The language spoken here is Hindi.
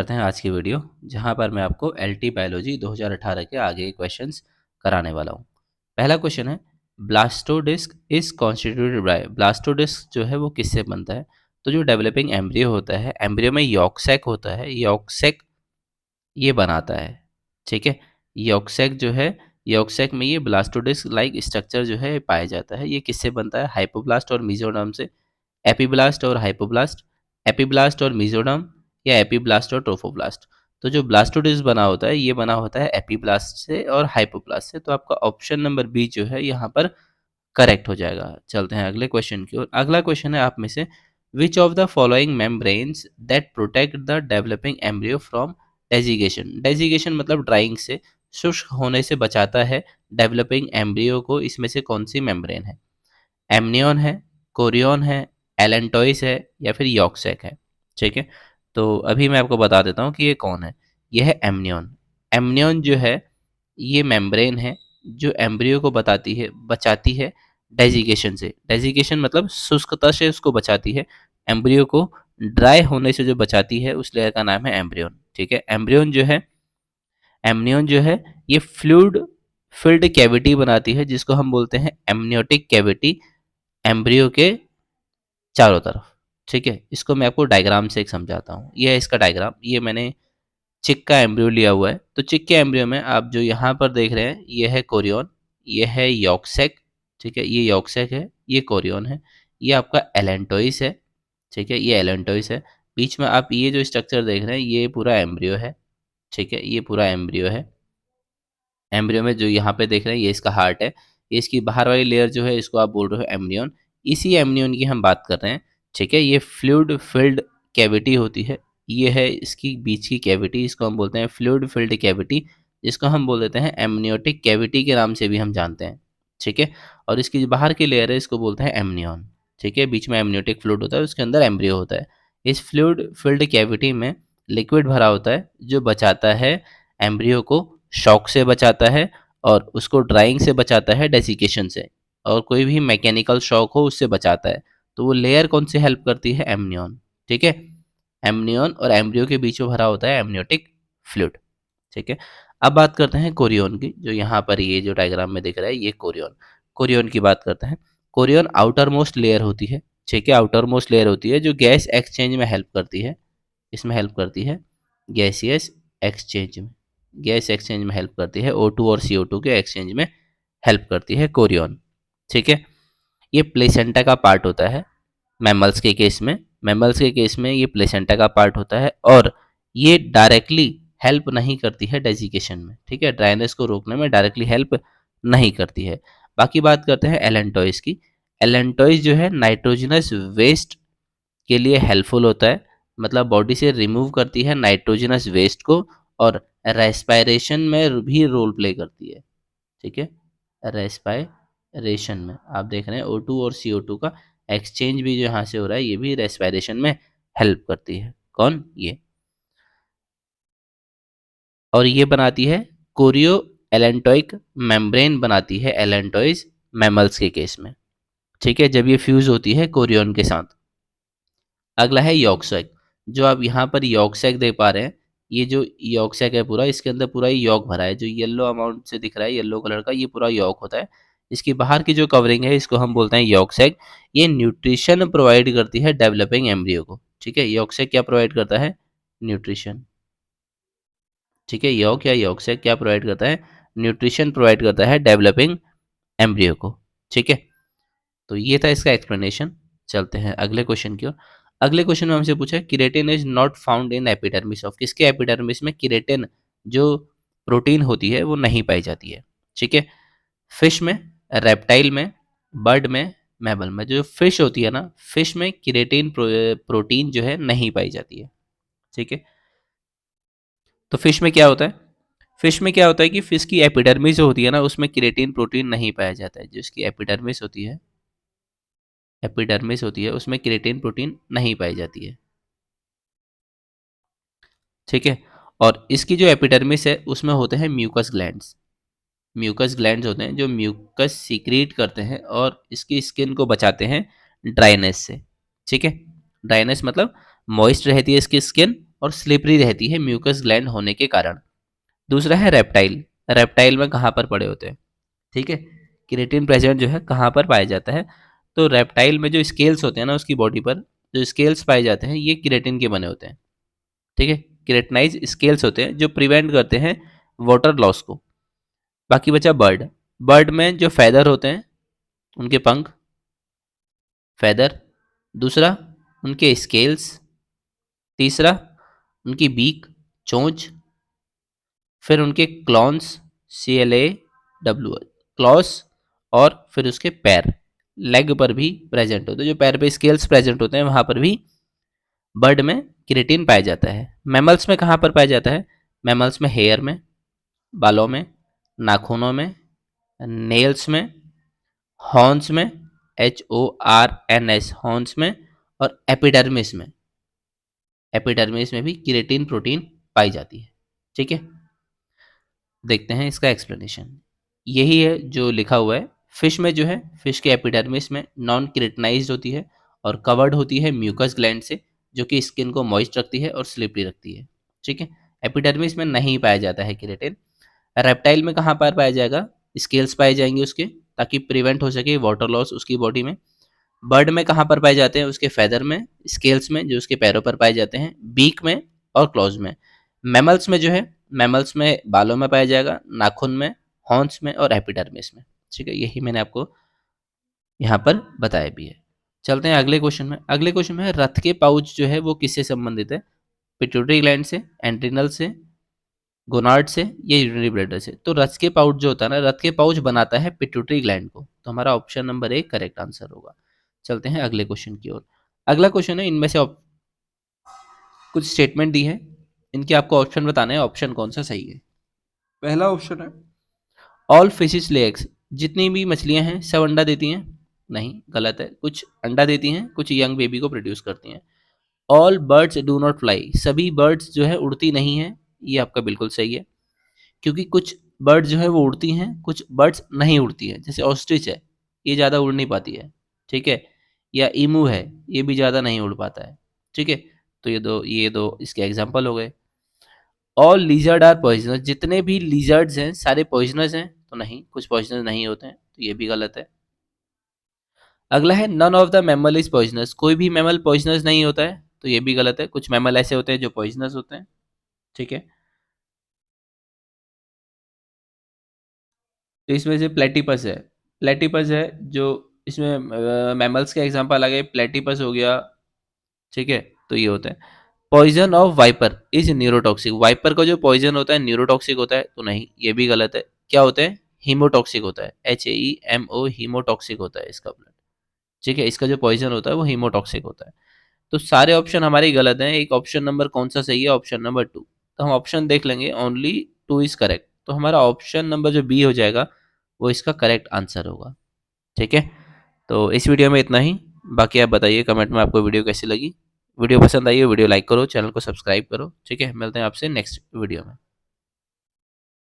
करते हैं आज की वीडियो, जहां पर मैं आपको एलटी बायोलॉजी 2018 के आगे के क्वेश्चंस कराने वाला हूं। पहला क्वेश्चन है, ब्लास्टोडिस्क इज कॉन्स्टिट्यूटेड बाय। ब्लास्टोडिस्क जो है वो किससे बनता है? तो जो डेवलपिंग एम्ब्रियो होता है, एम्ब्रियो में यॉर्क होता है, यॉर्क ये बनाता है। ठीक है, यॉर्क जो है, यॉर्क में ये ब्लास्टोडिस्क लाइक स्ट्रक्चर जो है पाया जाता है। ये किससे बनता है? हाइपोब्लास्ट और मेसोडर्म से। एपीब्लास्ट और हाइपोब्लास्ट, एपीब्लास्ट और मेसोडर्म, या एपीब्लास्ट और ट्रोफोब्लास्ट। तो जो ब्लास्टोडिस्क बना होता है ये बना होता है एपीब्लास्ट से और हाइपोब्लास्ट से। तो आपका ऑप्शन नंबर बी जो है यहाँ पर करेक्ट हो जाएगा। चलते हैं अगले क्वेश्चन की ओर। अगला क्वेश्चन है आप में से, which of the following membranes that protect the developing embryo from desiccation. Desiccation मतलब ड्राइंग से, शुष्क होने से बचाता है डेवलपिंग एम्ब्रियो को। इसमें से कौन सी मेम्ब्रेन है? एमनियन है, कोरियन है, एलेंटोइस है, या फिर यॉक्सैक है। ठीक है, तो अभी मैं आपको बता देता हूँ कि ये कौन है। ये है एमनियन। एमनियन जो है ये मेम्ब्रेन है जो एम्ब्रियो को बचाती है डेजिगेशन से। डेजिगेशन मतलब शुष्कता से उसको बचाती है। एम्ब्रियो को ड्राई होने से जो बचाती है उस लेयर का नाम है एम्ब्रियोन। ठीक है, एमनियन जो है ये फ्लूइड फिल्ड कैविटी बनाती है, जिसको हम बोलते हैं एमनियोटिक कैविटी, एम्ब्रियो के चारों तरफ। ठीक है, इसको मैं आपको डायग्राम से एक समझाता हूँ। ये है इसका डायग्राम। ये मैंने चिक का एम्ब्रियो लिया हुआ है। तो चिक के एम्ब्रियो में आप जो यहाँ पर देख रहे हैं ये है कोरियन, ये है यॉक्सैक। ठीक है, ये यॉक्सैक है, ये कोरियन है, ये आपका एलेंटोइस है। ठीक है, ये एलेंटोइस है। बीच में आप ये जो स्ट्रक्चर देख रहे हैं ये पूरा एम्ब्रियो है। ठीक है, ये पूरा एम्ब्रियो है। एम्ब्रियो में जो यहाँ पे देख रहे हैं ये इसका हार्ट है। ये इसकी बाहर वाली लेयर जो है इसको आप बोल रहे हो एमनियन। इसी एमनियन की हम बात कर रहे हैं। ठीक है, ये फ्लूइड फिल्ड कैविटी होती है। ये है इसकी बीच की कैविटी, इसको हम बोलते हैं फ्लूइड फिल्ड कैविटी, जिसको हम बोल देते हैं एमनियोटिक कैविटी के नाम से भी हम जानते हैं। ठीक है, और इसकी जो बाहर की लेयर है इसको बोलते हैं एमनियन। ठीक है, बीच में एमनियोटिक फ्लूइड होता है, उसके अंदर एम्ब्रियो होता है। इस फ्लूइड फिल्ड कैविटी में लिक्विड भरा होता है जो बचाता है एम्ब्रियो को, शॉक से बचाता है और उसको ड्राइंग से बचाता है, डेसिकेशन से, और कोई भी मैकेनिकल शॉक हो उससे बचाता है। तो वो लेयर कौन सी हेल्प करती है? एमनियन। ठीक है, एमनियन और एम्ब्रियो के बीच में भरा होता है एमनियोटिक फ्लूइड। ठीक है, अब बात करते हैं कोरियन की। जो यहाँ पर ये जो डायग्राम में दिख रहा है ये कोरियन। कोरियन की बात करते हैं। कोरियन आउटर मोस्ट लेयर होती है। ठीक है, आउटर मोस्ट लेयर होती है जो गैस एक्सचेंज में हेल्प करती है। इसमें हेल्प करती है गैसियस एक्सचेंज में, गैस एक्सचेंज में हेल्प करती है। O2 और CO2 के एक्सचेंज में हेल्प करती है कोरियन। ठीक है, ये प्लेसेंटा का पार्ट होता है मैमल्स के केस में। मैमल्स के केस में ये प्लेसेंटा का पार्ट होता है और ये डायरेक्टली हेल्प नहीं करती है डेजिकेशन में। ठीक है, ड्राइनेस को रोकने में डायरेक्टली हेल्प नहीं करती है। बाकी बात करते हैं एलेंटोइस की। एलेंटोइस जो है नाइट्रोजनस वेस्ट के लिए हेल्पफुल होता है, मतलब बॉडी से रिमूव करती है नाइट्रोजनस वेस्ट को, और रेस्पायरेशन में भी रोल प्ले करती है। ठीक है, रेस्पायरेशन में आप देख रहे हैं O2 और CO2 का एक्सचेंज भी जो यहाँ से हो रहा है ये भी रेस्पायरेशन में हेल्प करती है। कौन? ये। और ये बनाती है कोरियो एलेंटोइक मेम्ब्रेन, बनाती है एलेंटोइस मैमल्स के केस में। ठीक है, जब ये फ्यूज होती है कोरियन के साथ। अगला है यॉर्क। जो आप यहाँ पर यॉर्क देख पा रहे हैं, ये जो यॉर्क है पूरा, इसके अंदर पूरा ही यॉर्क भरा है। जो येलो अमाउंट से दिख रहा है, येलो कलर का, ये पूरा यॉर्क होता है। इसकी बाहर की जो कवरिंग है इसको हम बोलते हैं यॉर्क। ये न्यूट्रिशन प्रोवाइड करती है डेवलपिंग एम्ब्रियो को। ठीक है, यॉर्क क्या प्रोवाइड करता है? न्यूट्रिशन। ठीक है, यॉर्क या यॉर्क क्या प्रोवाइड करता है? न्यूट्रिशन प्रोवाइड करता है डेवलपिंग एम्ब्रियो को। ठीक है, तो ये था इसका एक्सप्लेनेशन। चलते हैं अगले क्वेश्चन की ओर। अगले क्वेश्चन में हमसे पूछा है, keratin is not found in epidermis of. किसके एपिडर्मिस में किरेटिन जो प्रोटीन होती है वो नहीं पाई जाती है? ठीक है, फिश में, रेप्टाइल में, बर्ड में, मैमल में। जो फिश होती है ना, फिश में किरेटिन प्रोटीन जो है नहीं पाई जाती है। ठीक है, तो फिश में क्या होता है? फिश में क्या होता है कि फिश की एपिडर्मिस जो होती है ना उसमें किरेटिन प्रोटीन नहीं पाया जाता है। जो इसकी एपिडर्मिस होती है उसमें क्रिएटिन प्रोटीन नहीं पाई जाती है। ठीक है, और इसकी जो एपिडर्मिस है उसमें होते हैं म्यूकस ग्लैंड्स। म्यूकस ग्लैंड्स होते हैं जो म्यूकस सीक्रेट करते हैं और इसकी स्किन को बचाते हैं ड्राइनेस से। ठीक है, ड्राइनेस मतलब मॉइस्ट रहती है इसकी स्किन, और स्लिपरी रहती है म्यूकस ग्लैंड होने के कारण। दूसरा है रेप्टाइल। रेप्टाइल में कहाँ पर पड़े होते हैं, ठीक है, केराटिन प्रेजेंट जो है कहाँ पर पाया जाता है, तो रेप्टाइल में जो स्केल्स होते हैं ना उसकी बॉडी पर, जो स्केल्स पाए जाते हैं ये केराटिन के बने होते हैं, ठीक है, केराटिनाइज स्केल्स होते हैं जो प्रिवेंट करते हैं वाटर लॉस को। बाकी बचा बर्ड। बर्ड में जो फैदर होते हैं, उनके पंख, फैदर। दूसरा उनके स्केल्स। तीसरा उनकी बीक, चोंच। फिर उनके क्लॉन्स, CLAW, क्लॉस। और फिर उसके पैर, लेग पर भी प्रेजेंट होते हैं, जो पैर पे स्केल्स प्रेजेंट होते हैं वहां पर भी बर्ड में केराटिन पाया जाता है। मैमल्स में कहाँ पर पाया जाता है, मैमल्स में हेयर में, बालों में, नाखूनों में, नेल्स में, हॉर्न्स में, HORNS, हॉर्न्स में, और एपिडर्मिस में। एपिडर्मिस में भी केराटिन प्रोटीन पाई जाती है, ठीक है। देखते हैं इसका एक्सप्लेनेशन। यही है जो लिखा हुआ है। फिश में जो है, फिश के एपिडर्मिस में नॉन केराटिनाइज्ड होती है और कवर्ड होती है म्यूकस ग्लैंड से, जो कि स्किन को मॉइस्ट रखती है और स्लिपरी रखती है, ठीक है। एपिडर्मिस में नहीं पाया जाता है केराटिन। रेप्टाइल में कहाँ पर पाया जाएगा, स्केल्स पाए जाएंगे उसके, ताकि प्रिवेंट हो सके वाटर लॉस उसकी बॉडी में। बर्ड में कहाँ पर पाए जाते हैं, उसके फैदर में, स्केल्स में जो उसके पैरों पर पाए जाते हैं, बीक में और क्लॉज में। मैमल्स में जो है, मैमल्स में बालों में पाया जाएगा, नाखून में, हॉर्न्स में और एपिडर्मिस में, ठीक है। यही मैंने आपको यहाँ पर बताया भी है। चलते हैं अगले क्वेश्चन में। अगले क्वेश्चन में रथ के पाउच जो है वो किससे संबंधित है, पिट्यूटरी ग्लैंड से, एंट्रिनल से, गोनार्ड से, या यूरिनरी ब्लैडर से। तो रथ के पाउच जो होता है ना, रथ के पाउच बनाता है पिट्यूटरी ग्लैंड को, तो हमारा ऑप्शन नंबर 1 करेक्ट आंसर होगा। चलते हैं अगले क्वेश्चन की ओर। अगला क्वेश्चन है, इनमें से कुछ स्टेटमेंट दी है, इनके आपको ऑप्शन बताना है, ऑप्शन कौन सा सही है। पहला ऑप्शन है ऑल फिशेस ले एग्स, जितनी भी मछलियां हैं सब अंडा देती हैं। नहीं, गलत है, कुछ अंडा देती हैं, कुछ यंग बेबी को प्रोड्यूस करती हैं। All birds do not fly, सभी बर्ड्स जो है उड़ती नहीं है, ये आपका बिल्कुल सही है, क्योंकि कुछ बर्ड्स जो है वो उड़ती हैं, कुछ बर्ड्स नहीं उड़ती है, जैसे ऑस्ट्रिच है, ये ज़्यादा उड़ नहीं पाती है, ठीक है, या ईमू है, ये भी ज़्यादा नहीं उड़ पाता है, ठीक है। तो ये दो इसके एग्जाम्पल हो गए। ऑल लिजर्ड आर पॉइजनस, जितने भी लिजर्ड्स हैं सारे पॉइजनस हैं, तो नहीं, कुछ पॉइजनस नहीं होते हैं, तो ये भी गलत है। अगला है none of the mammal is poisonous, कोई भी मैमल पॉइजनस नहीं होता है, तो ये भी गलत है, कुछ मैमल ऐसे होते हैं जो पॉइजनस होते हैं, ठीक है। तो इसमें से प्लेटिपस है, प्लेटिपस है जो इसमें मैमल्स के एग्जांपल आ गए, प्लेटिपस हो गया, ठीक है। तो ये होता है। Poison of viper is neurotoxic, viper का जो पॉइजन होता है न्यूरोटॉक्सिक होता है, तो नहीं, ये भी गलत है। क्या होता है, हीमोटॉक्सिक होता है, HAEMO, हीमोटॉक्सिक होता है इसका ब्लड, ठीक है, इसका जो पॉइजन होता है वो हीमोटॉक्सिक होता है। तो सारे ऑप्शन हमारे गलत हैं, एक ऑप्शन नंबर कौन सा सही है, ऑप्शन नंबर 2। तो हम ऑप्शन देख लेंगे, ओनली 2 इज करेक्ट, तो हमारा ऑप्शन नंबर जो बी हो जाएगा वो इसका करेक्ट आंसर होगा, ठीक है। तो इस वीडियो में इतना ही। बाकी आप बताइए कमेंट में आपको वीडियो कैसी लगी। वीडियो पसंद आई हो वीडियो लाइक करो, चैनल को सब्सक्राइब करो, ठीक है। मिलते हैं आपसे नेक्स्ट वीडियो में।